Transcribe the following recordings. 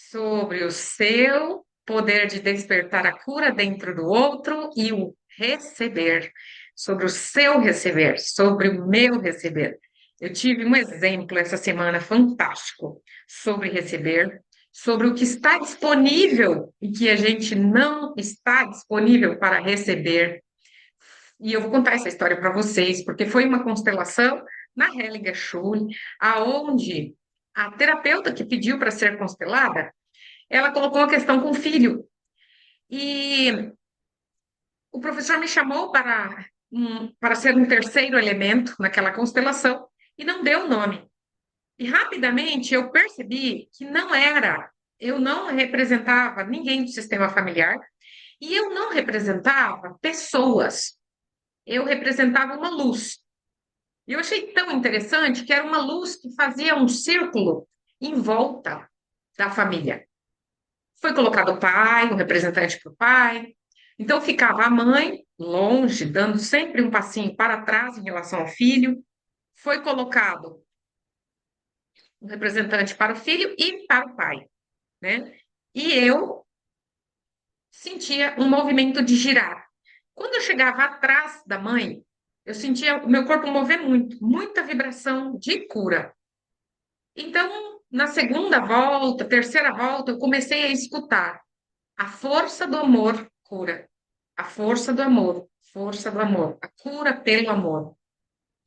sobre o seu poder de despertar a cura dentro do outro e o receber, sobre o seu receber, sobre o meu receber. Eu tive um exemplo essa semana fantástico sobre receber, sobre o que está disponível e que a gente não está disponível para receber. E eu vou contar essa história para vocês, porque foi uma constelação na Hellinger Schule, aonde a terapeuta que pediu para ser constelada, ela colocou a questão com o filho. E o professor me chamou para ser um terceiro elemento naquela constelação e não deu o nome. E rapidamente eu percebi que não era, eu não representava ninguém do sistema familiar e eu não representava pessoas, eu representava uma luz. E eu achei tão interessante que era uma luz que fazia um círculo em volta da família. Foi colocado o pai, um representante para o pai. Então ficava a mãe longe, dando sempre um passinho para trás em relação ao filho. Foi colocado um representante para o filho e para o pai, né? E eu sentia um movimento de girar. Quando eu chegava atrás da mãe, eu sentia o meu corpo mover muito, muita vibração de cura. Então, na segunda volta, terceira volta, eu comecei a escutar a força do amor cura. A força do amor, a cura pelo amor.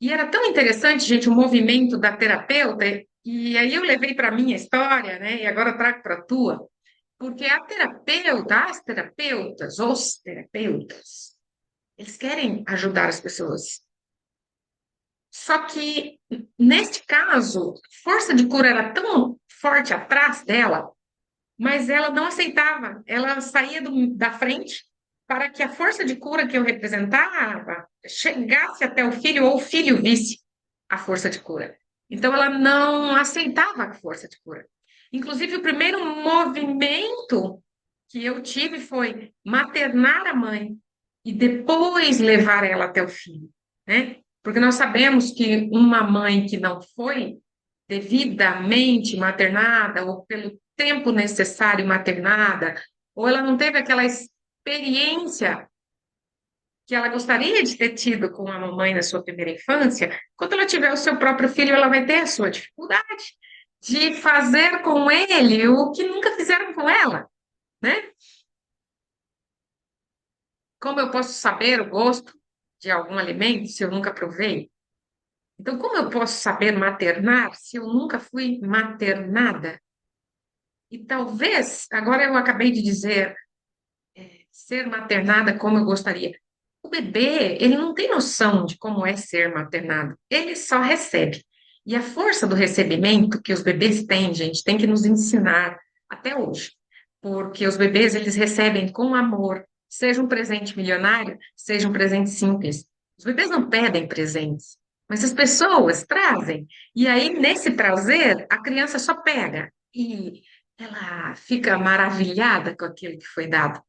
E era tão interessante, gente, o movimento da terapeuta, e aí eu levei para a minha história, né? E agora eu trago para a tua, porque a terapeuta, as terapeutas, os terapeutas, eles querem ajudar as pessoas. Só que, neste caso, a força de cura era tão forte atrás dela, mas ela não aceitava, ela saía da frente para que a força de cura que eu representava chegasse até o filho ou o filho visse a força de cura. Então ela não aceitava a força de cura. Inclusive, o primeiro movimento que eu tive foi maternar a mãe e depois levar ela até o filho, né? Porque nós sabemos que uma mãe que não foi devidamente maternada ou pelo tempo necessário maternada, ou ela não teve aquela experiência que ela gostaria de ter tido com a mamãe na sua primeira infância, quando ela tiver o seu próprio filho, ela vai ter a sua dificuldade de fazer com ele o que nunca fizeram com ela, né? Como eu posso saber o gosto de algum alimento se eu nunca provei? Então, como eu posso saber maternar se eu nunca fui maternada? E talvez, agora eu acabei de dizer, ser maternada como eu gostaria. O bebê, ele não tem noção de como é ser maternado, ele só recebe. E a força do recebimento que os bebês têm, gente, tem que nos ensinar até hoje. Porque os bebês, eles recebem com amor, seja um presente milionário, seja um presente simples. Os bebês não pedem presentes, mas as pessoas trazem. E aí, nesse trazer, a criança só pega e ela fica maravilhada com aquilo que foi dado,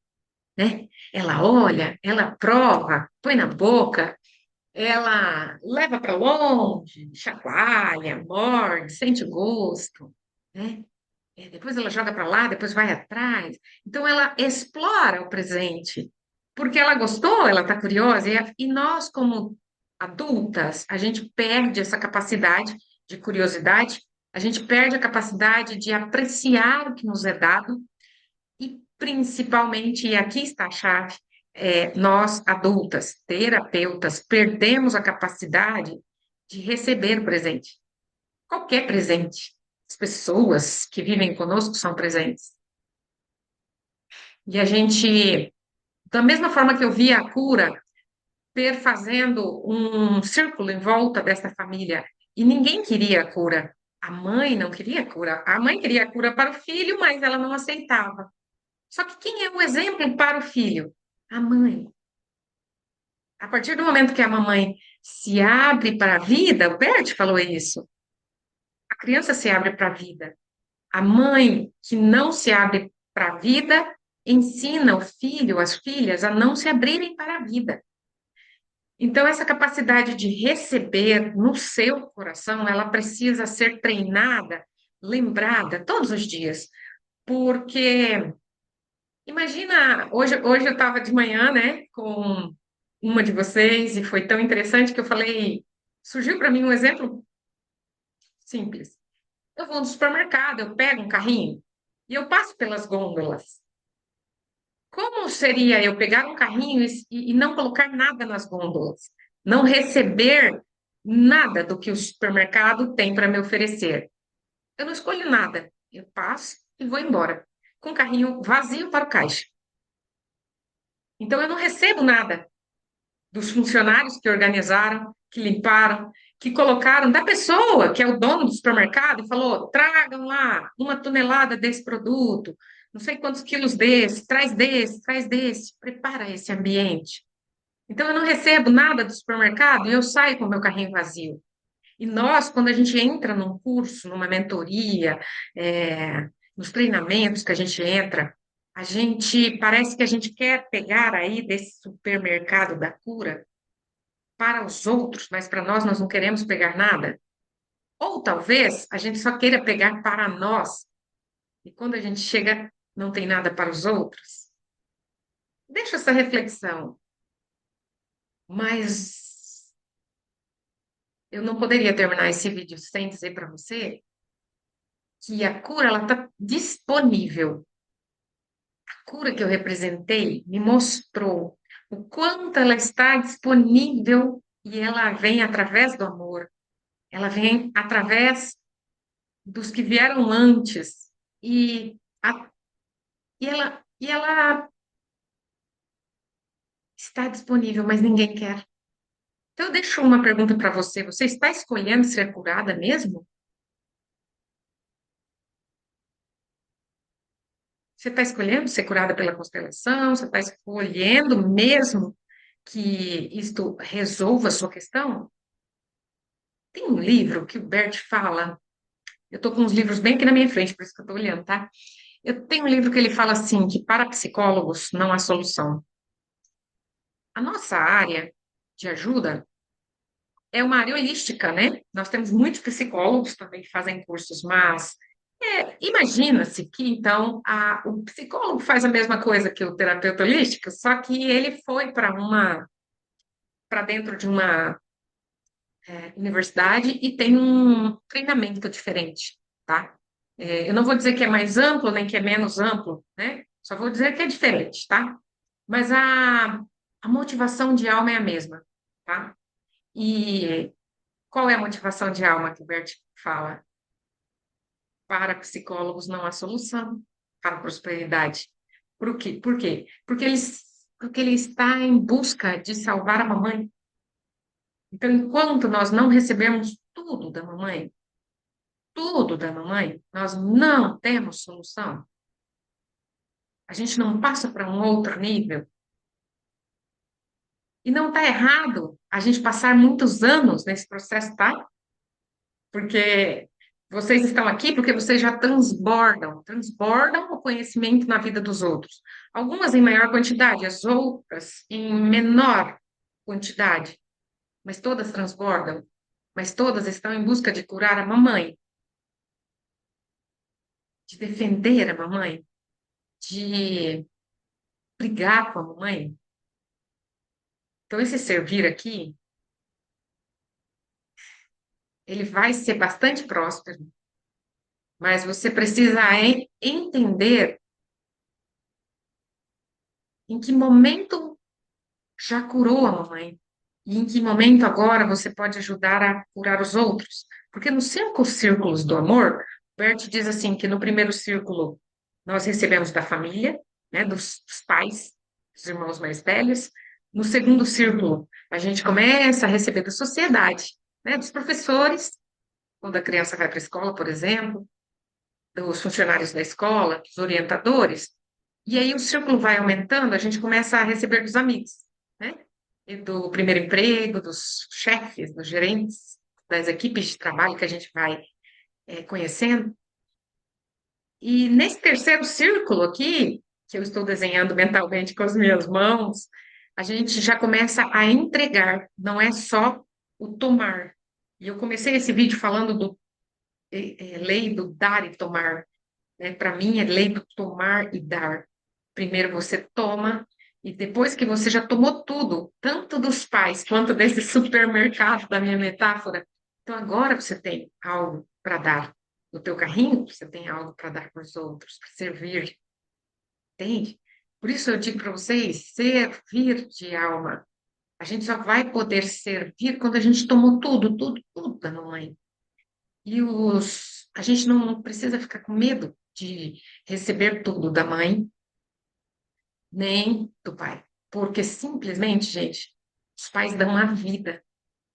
né? Ela olha, ela prova, põe na boca, ela leva para longe, chacoalha, morde, sente o gosto, né? Depois ela joga para lá, depois vai atrás. Então ela explora o presente, porque ela gostou, ela está curiosa, e nós, como adultas, a gente perde essa capacidade de curiosidade, a gente perde a capacidade de apreciar o que nos é dado e principalmente, e aqui está a chave, nós adultas, terapeutas, perdemos a capacidade de receber presente. Qualquer presente. As pessoas que vivem conosco são presentes. E a gente, da mesma forma que eu via a cura, fazendo um círculo em volta dessa família, e ninguém queria a cura. A mãe não queria a cura. A mãe queria a cura para o filho, mas ela não aceitava. Só que quem é o exemplo para o filho? A mãe. A partir do momento que a mamãe se abre para a vida, o Bert falou isso, a criança se abre para a vida. A mãe que não se abre para a vida ensina o filho, as filhas, a não se abrirem para a vida. Então, essa capacidade de receber no seu coração, ela precisa ser treinada, lembrada todos os dias, porque imagina, hoje eu estava de manhã, né, com uma de vocês e foi tão interessante que eu falei, surgiu para mim um exemplo simples. Eu vou no supermercado, eu pego um carrinho e eu passo pelas gôndolas. Como seria eu pegar um carrinho e não colocar nada nas gôndolas? Não receber nada do que o supermercado tem para me oferecer. Eu não escolho nada. Eu passo e vou embora, com o carrinho vazio para o caixa. Então eu não recebo nada dos funcionários que organizaram, que limparam, que colocaram, da pessoa que é o dono do supermercado e falou: tragam lá 1 tonelada desse produto, não sei quantos quilos desse, traz desse, prepara esse ambiente. Então eu não recebo nada do supermercado e eu saio com o meu carrinho vazio. E nós, quando a gente entra num curso, numa mentoria, nos treinamentos que a gente entra, a gente parece que a gente quer pegar aí desse supermercado da cura para os outros, mas para nós não queremos pegar nada. Ou talvez a gente só queira pegar para nós, e quando a gente chega, não tem nada para os outros. Deixa essa reflexão, mas eu não poderia terminar esse vídeo sem dizer para você que a cura ela está disponível. A cura que eu representei me mostrou o quanto ela está disponível e ela vem através do amor. Ela vem através dos que vieram antes. E, a- e ela está disponível, mas ninguém quer. Então, eu deixo uma pergunta para você. Você está escolhendo ser curada mesmo? Você está escolhendo ser curada pela constelação? Você está escolhendo mesmo que isto resolva a sua questão? Tem um livro que o Bert fala. Eu estou com uns livros bem aqui na minha frente, por isso que eu estou olhando, tá? Eu tenho um livro que ele fala assim, que para psicólogos não há solução. A nossa área de ajuda é uma área holística, né? Nós temos muitos psicólogos também que fazem cursos, mas imagina-se que então o psicólogo faz a mesma coisa que o terapeuta holístico, só que ele foi para dentro de uma universidade e tem um treinamento diferente, tá? Eu não vou dizer que é mais amplo nem que é menos amplo, né? Só vou dizer que é diferente, tá? Mas a motivação de alma é a mesma, tá? E qual é a motivação de alma que o Bert fala? Para psicólogos não há solução para a prosperidade. Por quê? Por quê? Porque ele está em busca de salvar a mamãe. Então, enquanto nós não recebemos tudo da mamãe, nós não temos solução. A gente não passa para um outro nível. E não está errado a gente passar muitos anos nesse processo, tá? Porque vocês estão aqui porque vocês já transbordam o conhecimento na vida dos outros. Algumas em maior quantidade, as outras em menor quantidade, mas todas transbordam, mas todas estão em busca de curar a mamãe, de defender a mamãe, de brigar com a mamãe. Então, esse servir aqui, ele vai ser bastante próspero, mas você precisa entender em que momento já curou a mamãe. E em que momento agora você pode ajudar a curar os outros? Porque nos 5 círculos do amor, Bert diz assim que no primeiro círculo nós recebemos da família, né, dos pais, dos irmãos mais velhos. No segundo círculo, a gente começa a receber da sociedade, né, dos professores, quando a criança vai para a escola, por exemplo, dos funcionários da escola, dos orientadores. E aí o círculo vai aumentando, a gente começa a receber dos amigos, né? E do primeiro emprego, dos chefes, dos gerentes, das equipes de trabalho que a gente vai conhecendo. E nesse terceiro círculo aqui, que eu estou desenhando mentalmente com as minhas mãos, a gente já começa a entregar, não é só o tomar. E eu comecei esse vídeo falando do lei do dar e tomar. né? Para mim, é lei do tomar e dar. Primeiro você toma, e depois que você já tomou tudo, tanto dos pais quanto desse supermercado da minha metáfora, então agora você tem algo para dar. No teu carrinho, você tem algo para dar para os outros, para servir, entende? Por isso eu digo para vocês, servir de alma. A gente só vai poder servir quando a gente tomou tudo, tudo, tudo da mamãe. A gente não precisa ficar com medo de receber tudo da mãe, nem do pai. Porque simplesmente, gente, os pais dão a vida,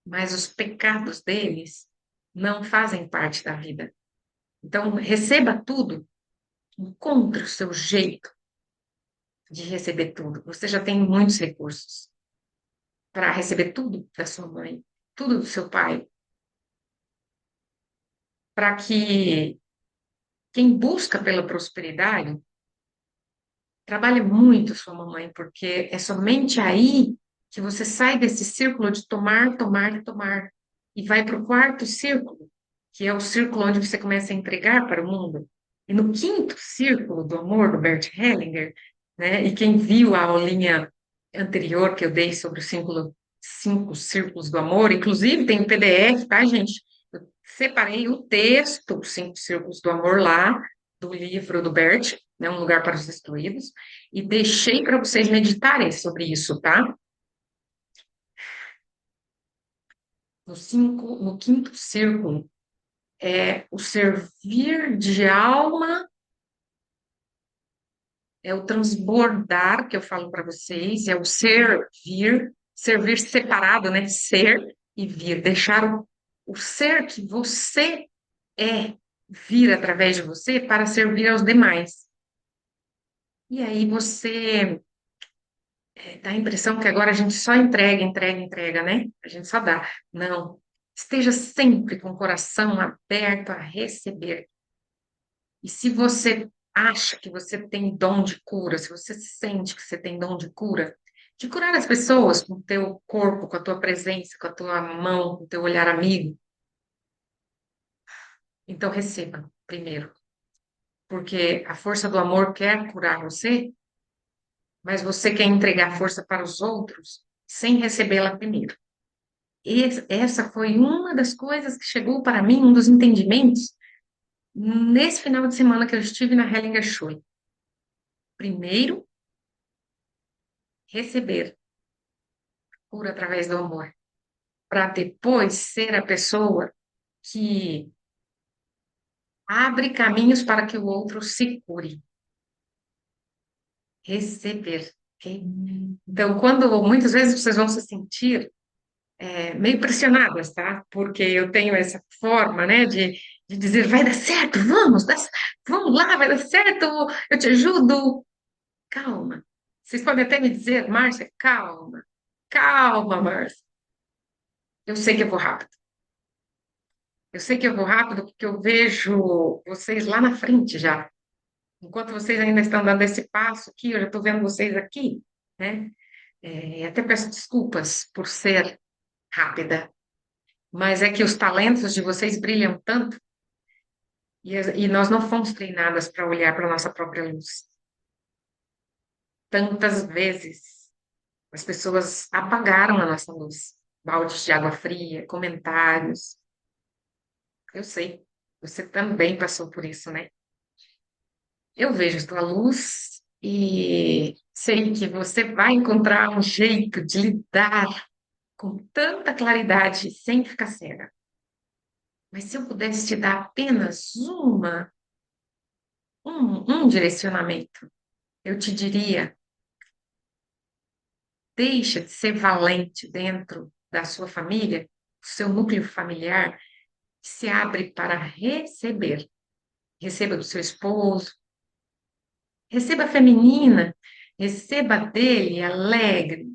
mas os pecados deles não fazem parte da vida. Então, receba tudo, encontre o seu jeito de receber tudo. Você já tem muitos recursos para receber tudo da sua mãe, tudo do seu pai, para que quem busca pela prosperidade trabalhe muito sua mamãe, porque é somente aí que você sai desse círculo de tomar, tomar, tomar e vai para o quarto círculo, que é o círculo onde você começa a entregar para o mundo. E no quinto círculo do amor, do Bert Hellinger, né? E quem viu a aulinha anterior que eu dei sobre os cinco círculos do amor, inclusive tem o PDF, tá, gente? Eu separei o texto, os cinco círculos do amor lá, do livro do Bert, né, Um Lugar para os Destruídos, e deixei para vocês meditarem sobre isso, tá? No quinto círculo, é o servir de alma, é o transbordar, que eu falo para vocês, é o servir, servir separado, né? Ser e vir, deixar o ser que você é vir através de você para servir aos demais. E aí você dá a impressão que agora a gente só entrega, entrega, entrega, né? A gente só dá. Não. Esteja sempre com o coração aberto a receber. E se você acha que você tem dom de cura, se você sente que você tem dom de curar as pessoas com o teu corpo, com a tua presença, com a tua mão, com o teu olhar amigo, então receba primeiro. Porque a força do amor quer curar você, mas você quer entregar força para os outros sem recebê-la primeiro. Essa foi uma das coisas que chegou para mim, um dos entendimentos, nesse final de semana que eu estive na Hellinger Schule. Primeiro, receber cura através do amor, para depois ser a pessoa que abre caminhos para que o outro se cure. Receber. Ok? Então, quando muitas vezes vocês vão se sentir meio pressionadas, tá? Porque eu tenho essa forma, né, de dizer, vai dar certo, vamos lá, vai dar certo, eu te ajudo. Calma. Vocês podem até me dizer, Márcia, calma, calma, Márcia. Eu sei que eu vou rápido. Eu sei que eu vou rápido porque eu vejo vocês lá na frente já. Enquanto vocês ainda estão dando esse passo aqui, eu já estou vendo vocês aqui, né? Até peço desculpas por ser rápida, mas é que os talentos de vocês brilham tanto e nós não fomos treinadas para olhar para a nossa própria luz. Tantas vezes as pessoas apagaram a nossa luz. Baldes de água fria, comentários. Eu sei, você também passou por isso, né? Eu vejo a tua luz e sei que você vai encontrar um jeito de lidar com tanta claridade sem ficar cega. Mas se eu pudesse te dar apenas um direcionamento, eu te diria: deixa de ser valente dentro da sua família, do seu núcleo familiar, que se abre para receber. Receba do seu esposo, receba feminina, receba dele alegre,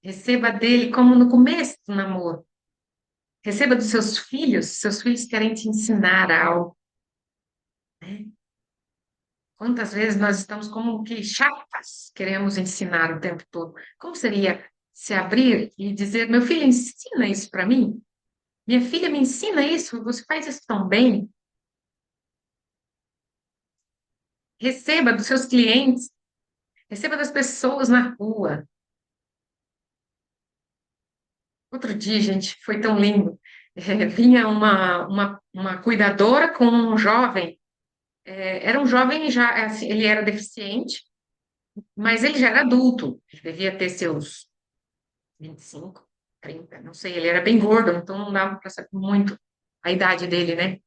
receba dele como no começo do namoro. Receba dos seus filhos querem te ensinar algo, né? Quantas vezes nós estamos como que chatas, queremos ensinar o tempo todo. Como seria se abrir e dizer, meu filho, ensina isso para mim? Minha filha, me ensina isso, você faz isso tão bem. Receba dos seus clientes, receba das pessoas na rua. Outro dia, gente, foi tão lindo. Vinha uma cuidadora com um jovem. Era um jovem já, assim, ele era deficiente, mas ele já era adulto. Ele devia ter seus 25, 30, não sei. Ele era bem gordo, então não dava para saber muito a idade dele, né?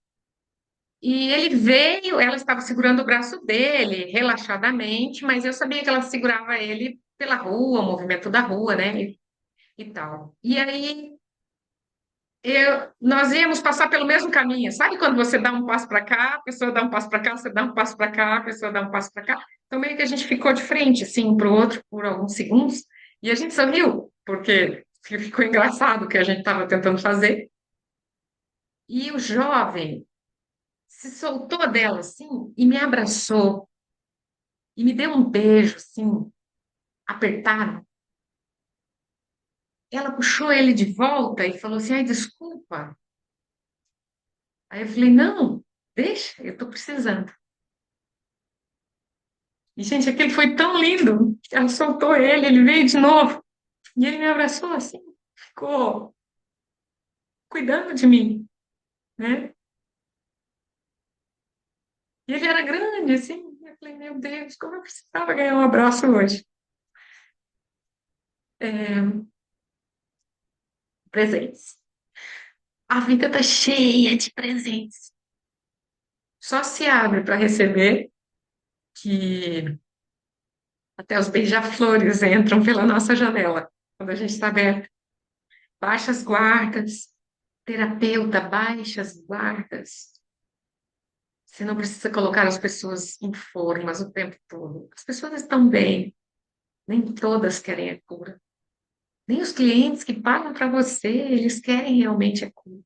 E ele veio, ela estava segurando o braço dele, relaxadamente, mas eu sabia que ela segurava ele pela rua, o movimento da rua, né? E tal. E aí nós íamos passar pelo mesmo caminho. Sabe quando você dá um passo para cá, a pessoa dá um passo para cá, você dá um passo para cá, a pessoa dá um passo para cá? Então, meio que a gente ficou de frente, assim, um para o outro por alguns segundos, e a gente só riu, porque ficou engraçado o que a gente estava tentando fazer. E o jovem se soltou dela, assim, e me abraçou, e me deu um beijo, assim, apertado. Ela puxou ele de volta e falou assim: ai, desculpa. Aí eu falei: não, deixa, eu estou precisando. E, gente, aquele foi tão lindo. Ela soltou ele veio de novo. E ele me abraçou assim, ficou cuidando de mim, né? E ele era grande, assim. Eu falei, meu Deus, como eu precisava ganhar um abraço hoje. É, presentes. A vida tá cheia de presentes. Só se abre para receber que até os beija-flores entram pela nossa janela quando a gente está aberto. Baixa as guardas, terapeuta, baixa as guardas. Você não precisa colocar as pessoas em formas o tempo todo. As pessoas estão bem, nem todas querem a cura. Nem os clientes que pagam para você, eles querem realmente a cura.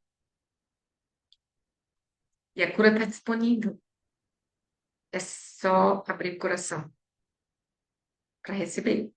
E a cura está disponível. É só abrir o coração para receber.